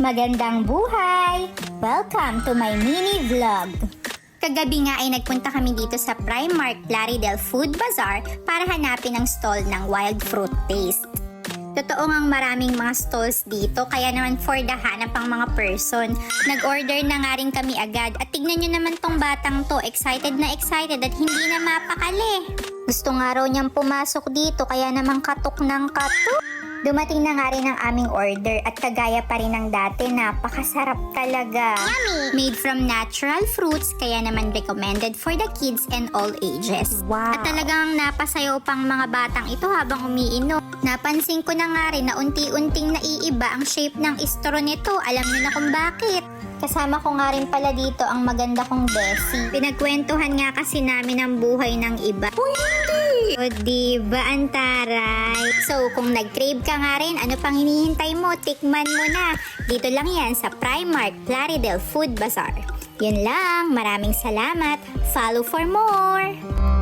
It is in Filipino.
Magandang buhay! Welcome to my mini vlog. Kagabi nga ay nagpunta kami dito sa Primark Plaridel Food Bazaar para hanapin ang stall ng wild fruit taste. Totoo ngang maraming mga stalls dito, kaya naman for the hanap ang mga person. Nag-order na nga rin kami agad at tignan nyo naman tong batang to, excited na excited at hindi na mapakali. Gusto nga raw niyang pumasok dito kaya naman katok ng katok. Dumating na nga rin ang aming order at kagaya pa rin ng dati, napakasarap talaga. Yummy! Made from natural fruits, kaya naman recommended for the kids and all ages. Wow! At talagang napasayaw pang mga batang ito habang umiinom. Napansin ko na nga rin na unti-unting naiiba ang shape ng straw nito. Alam niyo na kung bakit. Kasama ko nga rin pala dito ang maganda kong Bessie. Pinagkwentuhan nga kasi namin ang buhay ng iba. Uy, hindi! O diba, ang taray? So, kung nag-crave ka nga rin, ano pang hinihintay mo? Tikman mo na. Dito lang yan sa Primark Plaridel Food Bazaar. Yun lang, maraming salamat. Follow for more!